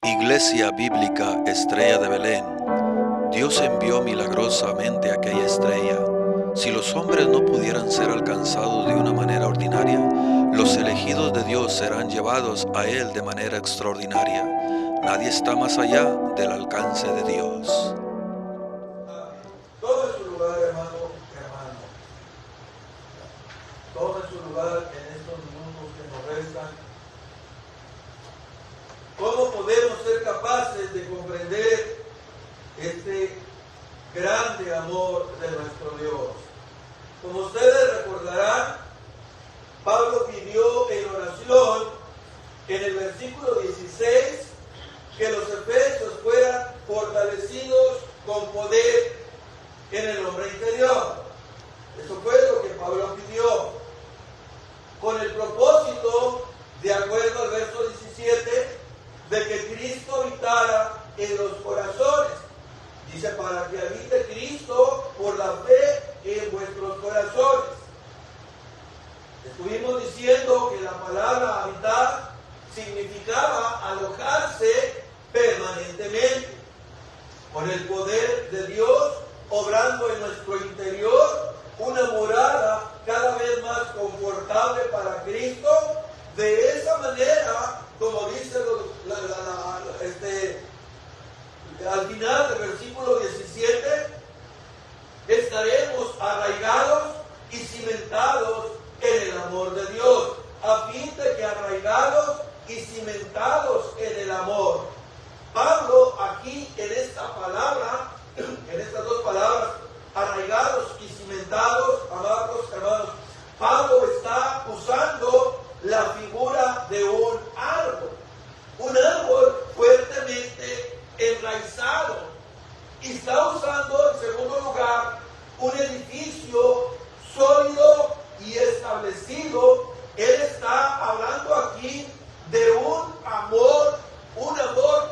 Iglesia Bíblica Estrella de Belén, Dios envió milagrosamente aquella estrella. Si los hombres no pudieran ser alcanzados de una manera ordinaria, los elegidos de Dios serán llevados a Él de manera extraordinaria. Nadie está más allá del alcance de Dios. Todo en su lugar, hermano. Todo en su lugar en estos minutos que nos restan. ¿Cómo podemos ser capaces de comprender este grande amor de nuestro Dios? Como ustedes recordarán, Pablo pidió en oración en el versículo 16 que los efesios fueran fortalecidos con poder en el hombre interior. Eso fue lo que Pablo pidió, con el propósito, de acuerdo al verso 17, de que Cristo habitara en los corazones. Dice, para que habite Cristo por la fe en vuestros corazones. Estuvimos diciendo que la palabra habitar significaba alojarse permanentemente, con el poder de Dios obrando en nuestro interior, una morada cada vez más confortable para Cristo. De esa manera, como dice al final del versículo 17, estaremos arraigados y cimentados en el amor de Dios, a fin de que arraigados y cimentados en el amor. Pablo aquí en esta palabra, en estas dos palabras, arraigados y cimentados, amados hermanos, Pablo está usando la figura de un árbol fuertemente enraizado, y está usando en segundo lugar un edificio sólido y establecido. Él está hablando aquí de un amor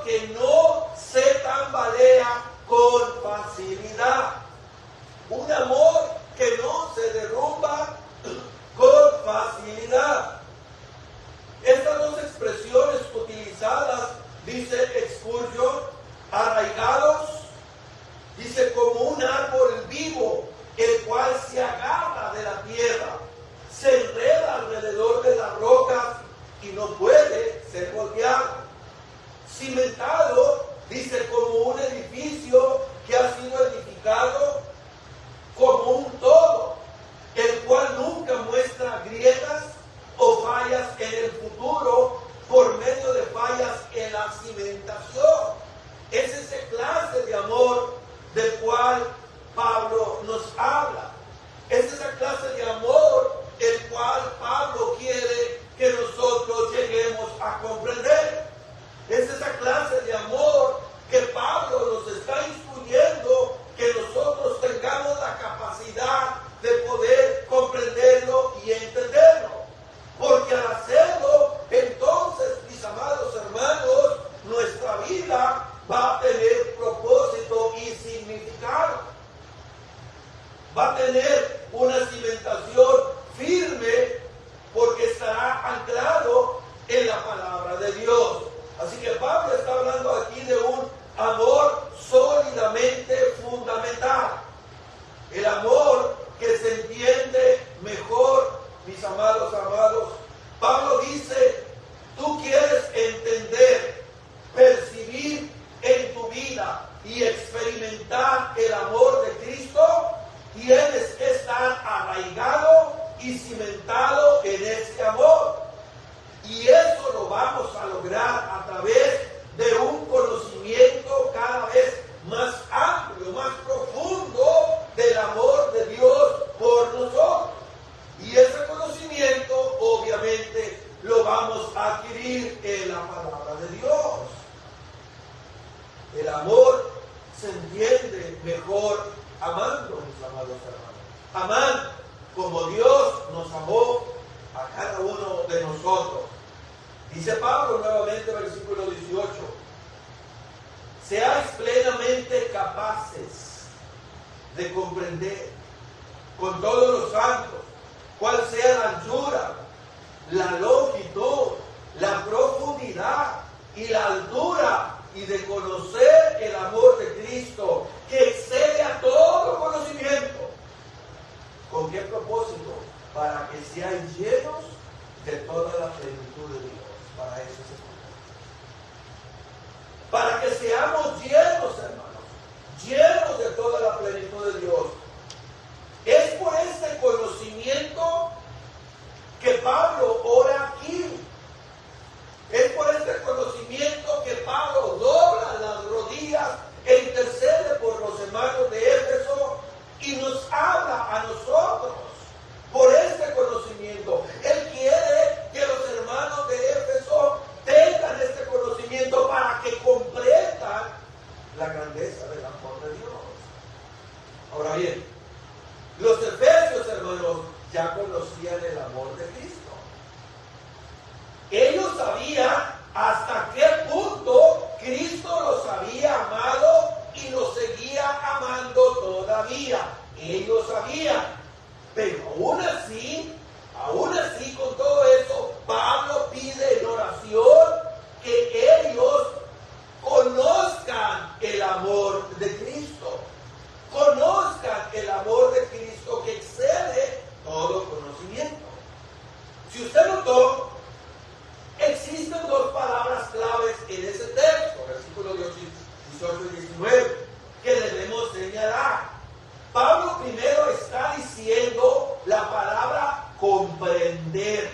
que no se tambalea con facilidad, un amor que no se derrumba con facilidad. Estas dos expresiones utilizadas, dice Spurgeon, arraigados, dice como un árbol vivo, el cual se agarra de la tierra, se enreda alrededor de las rocas y no puede ser golpeado. Cimentado, dice como un edificio que ha sido edificado como un todo, el cual nunca muestra grietas o fallas en el futuro por medio de fallas en la cimentación. Es esa clase de amor del cual Pablo nos habla. Es esa clase de amor el cual Pablo quiere que nosotros lleguemos a comprender. Es esa clase de amor que Pablo nos está instruyendo que nosotros tengamos la capacidad de poder comprenderlo y entenderlo. Porque al hacerlo, entonces, mis amados hermanos, nuestra vida va a tener propósito y significado. Va a tener una cimentación firme porque estará anclado en la palabra de Dios. Así que Pablo está hablando aquí de un amor sólidamente fundamental. El amor que se entiende mejor, mis amados. Pablo dice, tú quieres entender, percibir en tu vida y experimentar el amor de Cristo, tienes que estar arraigado y cimentado en ese amor. Y eso lo vamos a lograr a través de un conocimiento cada vez más amplio, más profundo del amor de Dios por nosotros. Y ese conocimiento, obviamente, lo vamos a adquirir en la palabra de Dios. El amor se entiende mejor amando, mis amados hermanos. Amando como Dios nos amó a cada uno de nosotros. Dice Pablo nuevamente, versículo 18: seáis plenamente capaces de comprender con todos los santos cuál sea la anchura, la longitud, la profundidad y la altura, y de conocer el amor de Cristo, que excede a todo conocimiento. ¿Con qué propósito? Para que sean llenos de toda la plenitud de Dios. Para eso se trata. Para que seamos llenos, hermanos, llenos de toda la plenitud de Dios. Es por este conocimiento que Pablo ora aquí. Es por este conocimiento que Pablo dobla las rodillas e intercede por los hermanos de Éfeso y nos habla a nosotros. Por este conocimiento, Él quiere que los hermanos de Éfeso tengan este conocimiento para que comprendan la grandeza del amor de Dios. Ahora bien, los efesios, hermanos, ya conocían el amor de Cristo. Ellos sabían hasta qué punto Cristo los había amado y los seguía amando todavía. Ellos sabían. Pero aún así, con todo eso, Pablo pide en oración que ellos conozcan el amor de Cristo. Conozcan el amor de Cristo que excede todo conocimiento. Si usted notó, existen dos palabras claves en ese texto, versículos 18 y 19, que debemos señalar. Pablo primero está diciendo la palabra comprender.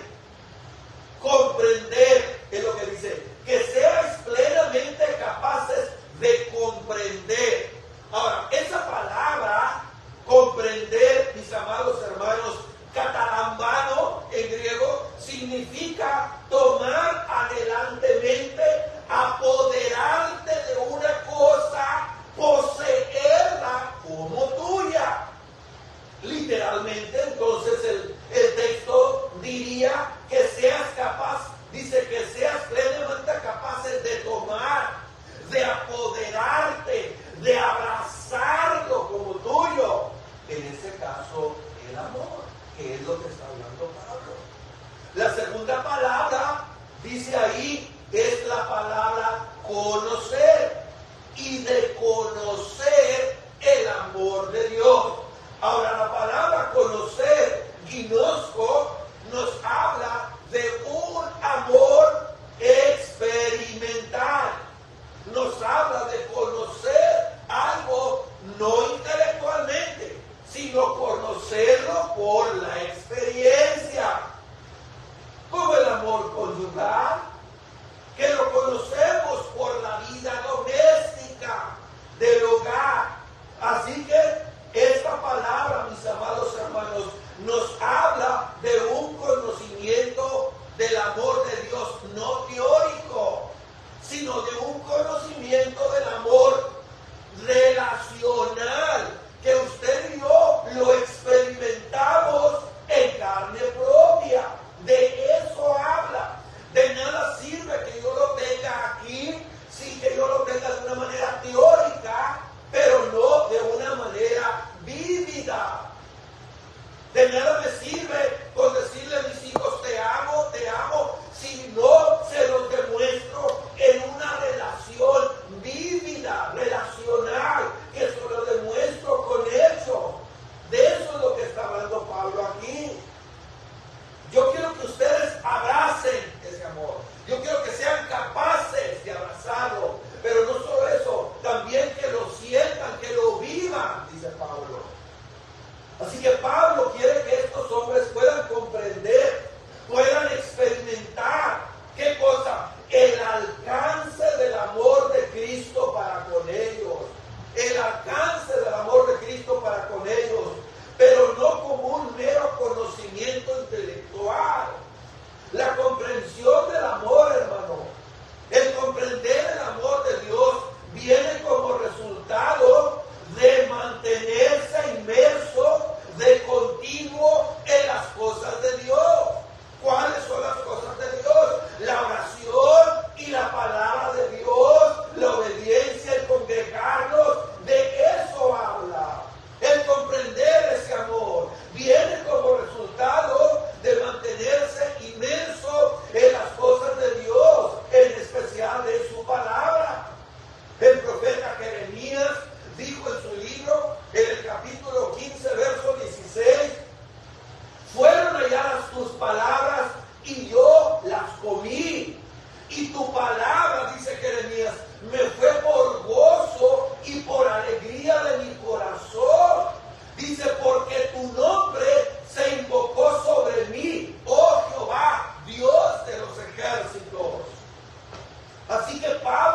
Comprender es lo que dice, que seáis plenamente capaces de comprender. Ahora, esa palabra, comprender, mis amados hermanos, catarambano en griego, significa tomar adelantemente, apoderarte de una cosa, poseerla como tuya. Literalmente, entonces, el texto diría que seas capaz, dice que seas plenamente capaces de tomar, de apoderarte, de abrazarlo como tuyo. En ese caso, el amor, que es lo que está hablando Pablo. La segunda palabra, dice ahí, es la palabra conocer. Y de conocer el amor de Dios. Ahora, la palabra conocer, ginosko, nos habla de un amor experimental. Nos habla de conocer algo no intelectualmente, sino conocerlo por la experiencia. Como el amor conyugal, que lo conocemos por la vida doméstica del hogar. Así que esta palabra, mis amados hermanos, nos habla de un conocimiento del amor de Dios no teórico, sino de un conocimiento del amor relacional, que usted y yo lo experimentamos en carne propia. De eso habla. De nada sirve que yo lo tenga aquí, sin que yo lo tenga de una manera teórica, pero no de una manera vívida. De nada me sirve con decirle a mis hijos te amo, si no se los demuestro en una relación vívida, relacional, que se lo demuestre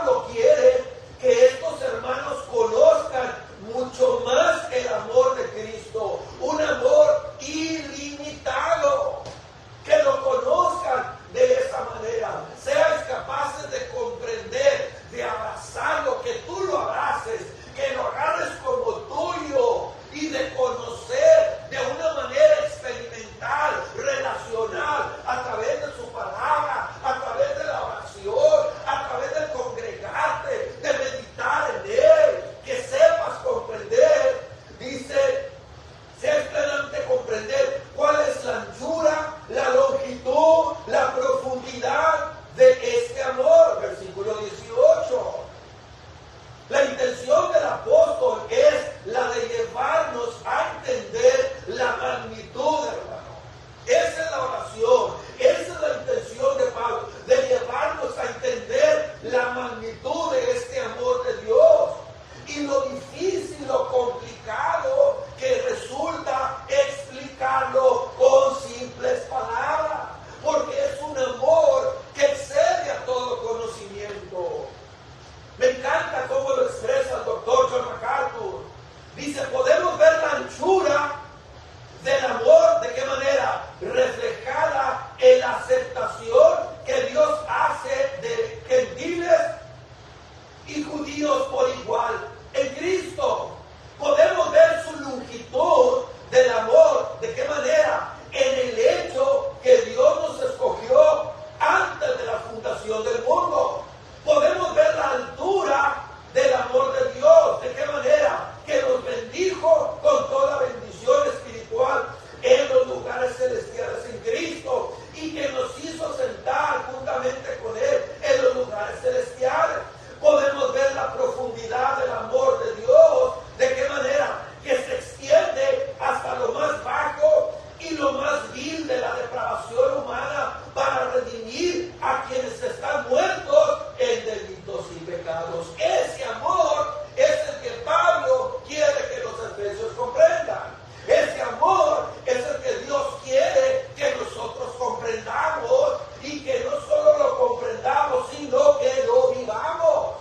Pablo quiere que estos hermanos conozcan mucho más el amor de Cristo, un amor ilimitado, que lo conozcan de esa manera, seas capaces de comprender, de abrazarlo, que tú lo abraces, que lo agarres como tuyo y de conocer de una manera experimental, relacional, a través de su palabra, a través de la oración, a través del congregarte, de meditar en él, que sepas comprender, dice, seas plenamente comprender cuál es la anchura, la longitud, la profundidad de este amor. Versículo 18. La intención del apóstol es la de llevarnos a entender la magnitud, hermano. Esa es la oración, esa es la intención de Pablo, de llevarnos a entender la magnitud de este amor de Dios y lo difícil, lo complicado que resulta explicarlo con simples palabras, porque es un amor que excede a todo conocimiento. Me encanta cómo lo expresa el doctor John MacArthur. Dice, podemos ver la anchura del amor, ¿de qué manera? Reflejada en la aceptación que Dios hace de gentiles y judíos por igual. En Cristo podemos ver su longitud del amor, ¿de qué manera? En el hecho que Dios nos escogió antes de la fundación del mundo. Podemos ver la altura del amor de Dios. ¿De qué manera? Que nos bendijo con toda bendición espiritual en los lugares celestiales en Cristo y que nos hizo sentar juntamente con Él en los lugares celestiales. Podemos ver la profundidad del amor de Dios. ¿De qué manera? Que se extiende hasta lo más bajo y lo más vil de la depravación humana para redimir a quienes están muertos en delitos y pecados. Ese amor es el que Pablo quiere que los efesios comprendan. Ese amor es el que Dios quiere que nosotros comprendamos y que no solo lo comprendamos, sino que lo vivamos.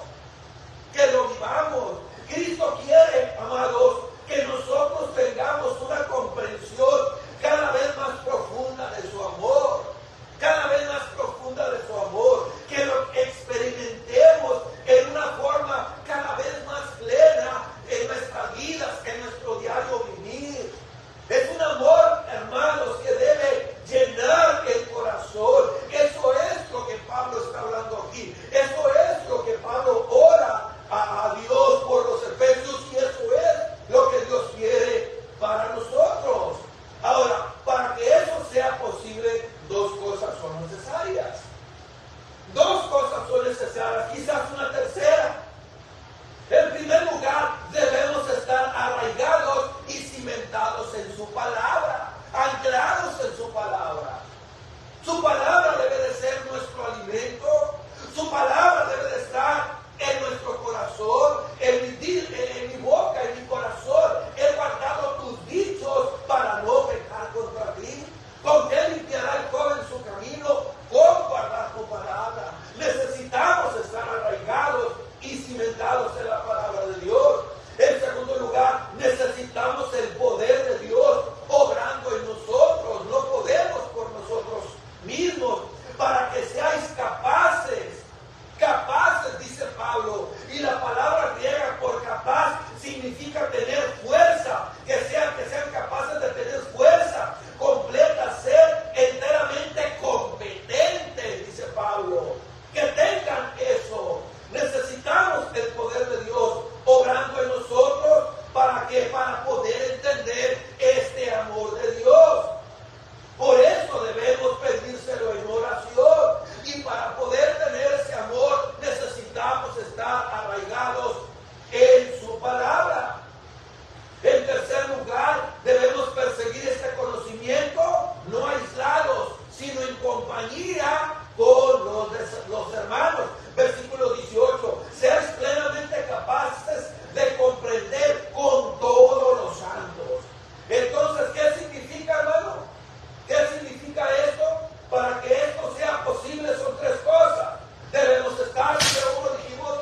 Que lo vivamos. Cristo quiere, amados, que nosotros tengamos una comprensión cada vez más profunda de su amor, cada vez más profunda de su amor, que lo experimentemos en una forma cada vez más plena en nuestras vidas, en nuestro diario vivir. Es un amor, hermanos, que debe llenar el corazón. Eso es lo que Pablo está hablando aquí. Eso es lo que Pablo ora a Dios por los efesios y eso es lo que Dios quiere para nosotros. Ahora, para que eso sea posible, dos cosas son necesarias. Dos cosas son necesarias, quizás una tercera. En primer lugar, debemos estar arraigados y cimentados en su palabra, anclados en su palabra. Su palabra debe de ser nuestro alimento, su palabra debe de estar en nuestro corazón, en mi boca, en mi corazón. He guardado tus dichos para no pecar contra ti. ¿Con qué limpiará el joven su camino? Con guardar tu palabra. Necesitamos estar arraigados y cimentados en la palabra de Dios. En segundo lugar, necesitamos el poder de Dios obrando en nosotros. No podemos por nosotros mismos, para que seáis capaces, dice Pablo, y la palabra griega por capaz significa tener fuerza, que sean capaces de tener fuerza completa, ser enteramente competentes, dice Pablo, que tengan eso. Necesitamos el poder de Dios obrando en nosotros para poder entender este amor de Dios. Por eso debemos pedírselo en oración. Y para poder tener ese amor necesitamos estar arraigados en su palabra. En tercer lugar, debemos perseguir este conocimiento no aislados, sino en compañía con los hermanos. Versículo 18. Seáis plenamente capaces de comprender con todos los santos. Entonces, ¿qué significa, hermano? ¿Qué significa esto? Para que esto sea posible son tres cosas. Debemos estar, número uno dijimos,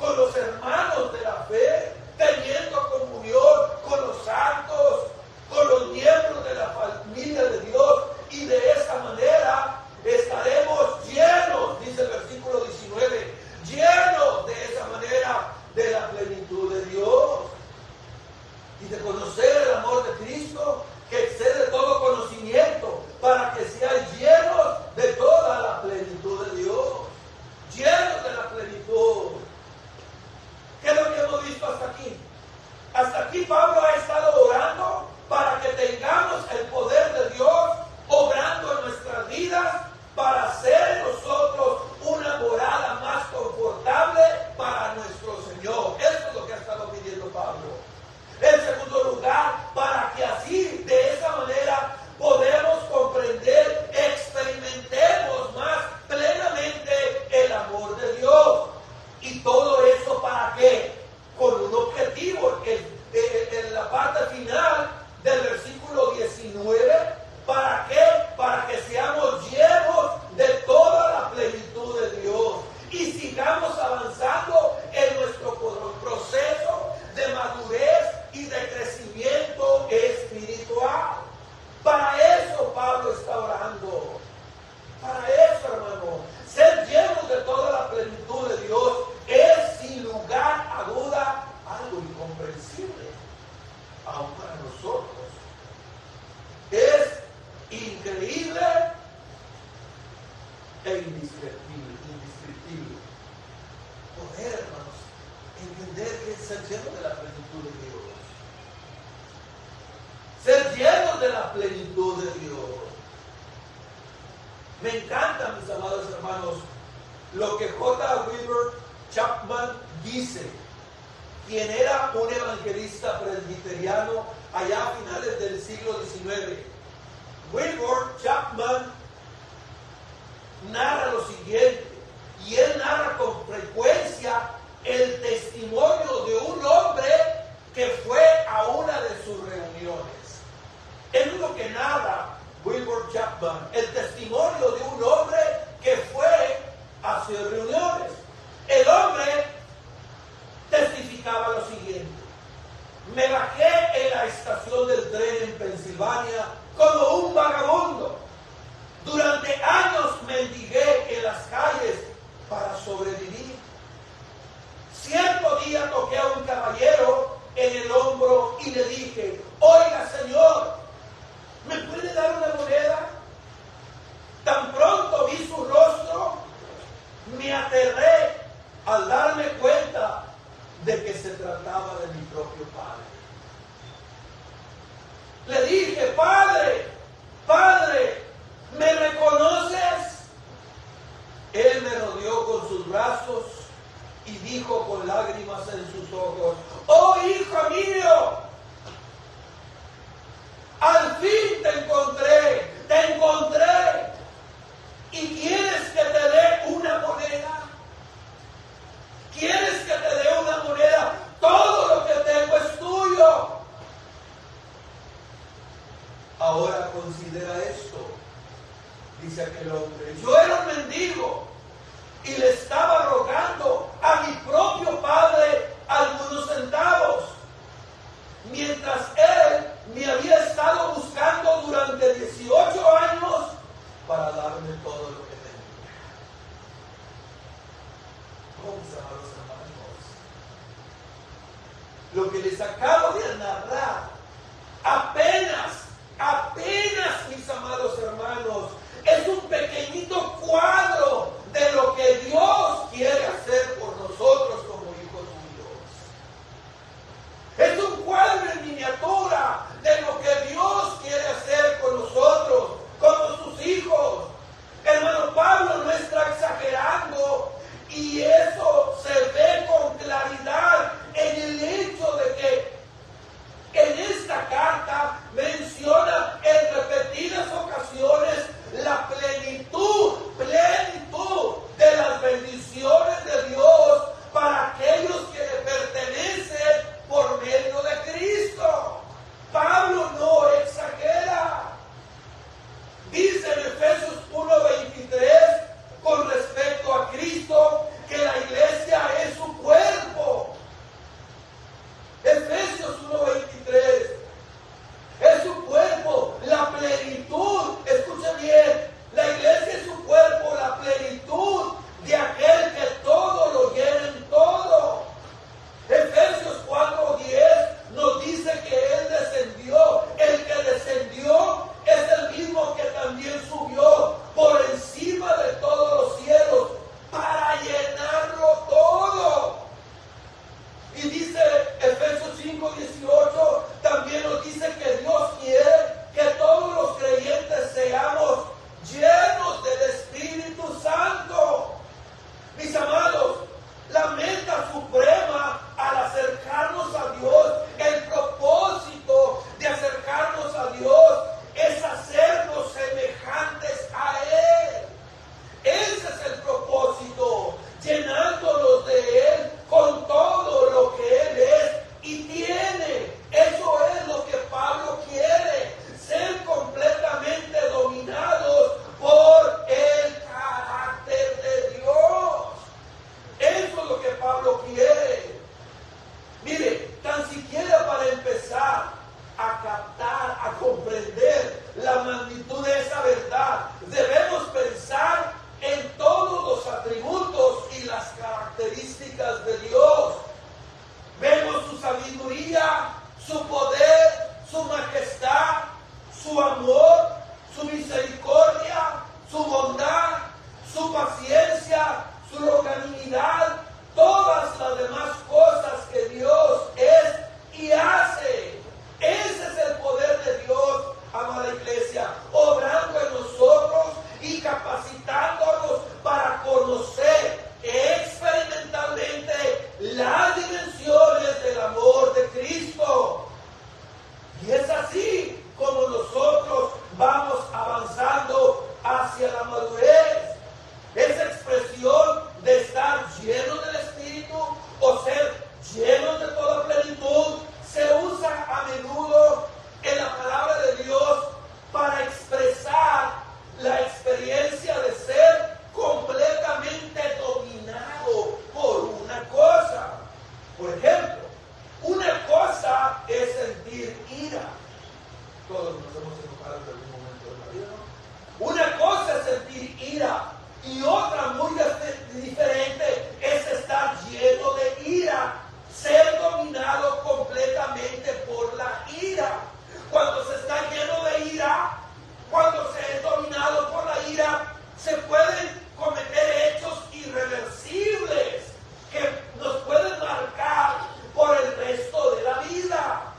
con los hermanos de la fe, teniendo comunión con los santos, con los miembros de la familia de Dios, y de esa manera estaremos llenos, dice el versículo 19, llenos de esa manera de la plenitud de Dios y de conocer el amor de Cristo que excede todo conocimiento, para que sean llenos de toda la plenitud de Dios, llenos de la plenitud. ¿Qué es lo que hemos visto hasta aquí? Hasta aquí Pablo ha estado orando para que tengamos el poder de Dios obrando en nuestras vidas, para hacer nosotros una morada más confortable para nuestro Señor. Eso es lo que ha estado pidiendo Pablo. En segundo lugar, para que así, de esa manera, podemos comprender, experimentemos más plenamente el amor de Dios. Y todo eso, ¿para qué? Con un objetivo, en la parte final del versículo 19, ¿para qué? Para que seamos llenos de toda la plenitud de Dios y sigamos avanzando en nuestro proceso de madurez y de crecimiento espiritual. Para eso Pablo está orando. Para eso, hermano, ser llenos de toda la plenitud de Dios es sin lugar a duda algo incomprensible, aún para nosotros. Es increíble e indescriptible. Poder, hermanos, entender que es ser lleno de la plenitud de Dios. Ser lleno de la plenitud de Dios. Me encanta, mis amados hermanos, lo que J. Wilbur Chapman dice, quien era un evangelista presbiteriano allá a finales del siglo XIX. Wilbur Chapman narra lo siguiente, y él narra con frecuencia el testimonio de un hombre que fue a una de sus reuniones. Es lo que narra Wilbur Chapman, el testimonio de un hombre que fue a sus reuniones. El hombre testificaba lo siguiente: me bajé en la estación del tren en Pensilvania como un vagabundo. Durante años mendigué en las calles para sobrevivir. Cierto día toqué a un caballero en el hombro y le dije: oiga, señor, ¿me puede dar una moneda? Tan pronto vi su rostro, me aterré al darme cuenta de que se trataba de mi propio padre. Le dije: Padre, Padre, ¿me reconoces? Él me rodeó con sus brazos y dijo con lágrimas en sus ojos: ¡oh, hijo mío! Al fin te encontré, te encontré. ¿Y quieres que te dé una moneda? ¿Quieres que te dé una moneda? Todo lo que tengo es tuyo. Ahora considera esto, dice aquel hombre. Yo era un mendigo y le estaba rogando a mi propio padre algunos centavos, mientras él me había estado buscando durante 18 años para darme todo lo que tenía. Oh, mis amados hermanos, lo que les acabo de narrar, apenas, mis amados hermanos, es un pequeñito cuadro de lo que Dios quiere hacer por nosotros como hijos suyos. Es un cuadro en miniatura de lo que Dios quiere hacer con nosotros, como sus hijos. Hermano, Pablo no está exagerando, y eso se ve con claridad en el hecho de que en características de Dios. Vemos su sabiduría, su poder, su majestad, su amor, su misericordia, su bondad, su paciencia, su longanimidad, todas las demás cosas que Dios es y hace. Ese es el poder de Dios, amada iglesia, obrando en nosotros y capacitándonos para conocer experimentalmente las dimensiones del amor de Cristo. Y es así como nosotros vamos avanzando hacia la madurez. Esa expresión de estar llenos del Espíritu o ser llenos de toda plenitud se usa a menudo en la palabra de Dios para expresar la experiencia de ser completamente dominado por una cosa. Por ejemplo, una cosa es sentir ira. Todos nos hemos enojado en algún momento de la vida, ¿no? Una cosa es sentir ira y otra muy diferente es estar lleno de ira, ser dominado completamente por la ira. Cuando se está lleno de ira, cuando se es dominado por la ira, se pueden cometer hechos irreversibles que nos pueden marcar por el resto de la vida.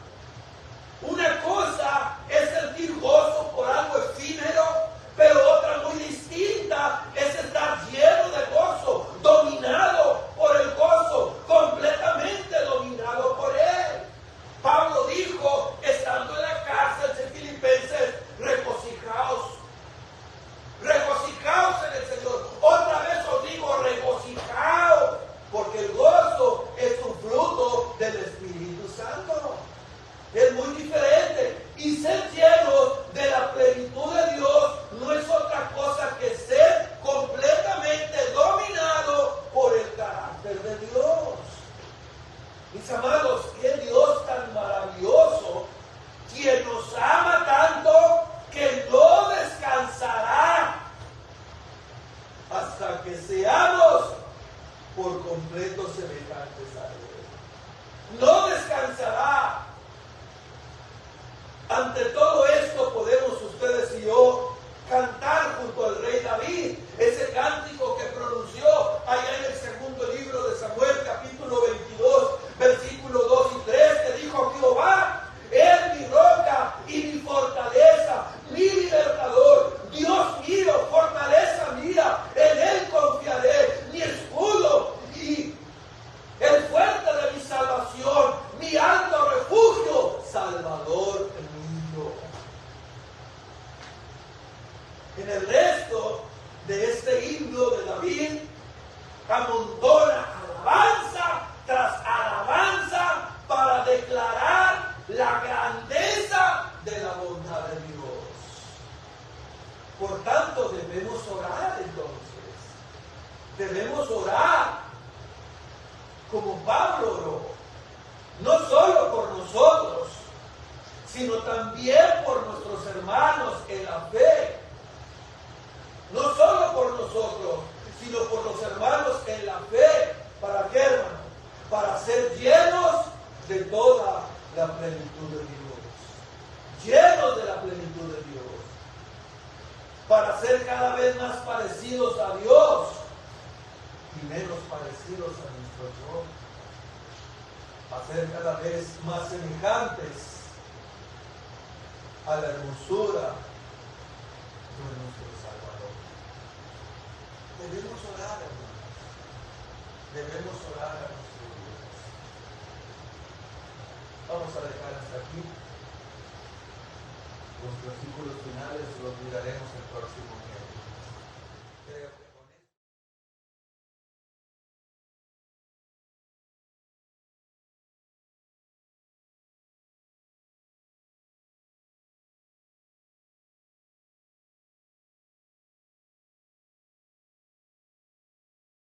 Una cosa es sentir gozo por algo efímero, pero otra muy distinta es estar lleno de gozo, dominado por el gozo, completamente dominado por él. Pablo dijo, estando en la cárcel de Filipenses, regocijaos en el Señor. Otra vez os digo, regocijaos, porque el gozo es un fruto del Espíritu Santo. Es muy diferente. Y ser llenos de la plenitud de Dios no es otra cosa que ser completamente dominado por el carácter de Dios. Mis amados, qué Dios tan maravilloso, quien nos ama tanto que no descansará hasta que seamos por completo semejantes a Él. No descansará. Ante todo esto podemos ustedes y yo cantar junto al rey David, ese cántico que pronunció allá en el segundo libro de Samuel, capítulo 22, versículos 2 y 3, que dijo: Jehová es mi roca y mi fortaleza, mi libertador, Dios mío, fortaleza mía, en Él confiaré, mi escudo y el fuerte de mi salvación, mi alto refugio, Salvador mío. En el resto de este himno de David, amontona alabanza tras alabanza para declarar la grandeza de la bondad de Dios. Por tanto, debemos orar entonces. Debemos orar como Pablo oró. No solo por nosotros, sino también por nuestros hermanos en la fe. No solo por nosotros, sino por los hermanos en la fe. ¿Para qué, hermano? Para ser llenos de toda la plenitud de Dios. Llenos de la plenitud de Dios. Para ser cada vez más parecidos a Dios y menos parecidos a nuestro yo. A ser cada vez más semejantes a la hermosura de nuestro Salvador. Debemos orar, hermanos. Debemos orar a nuestro Dios. Vamos a dejar hasta aquí. Los versículos finales los miraremos el próximo miércoles.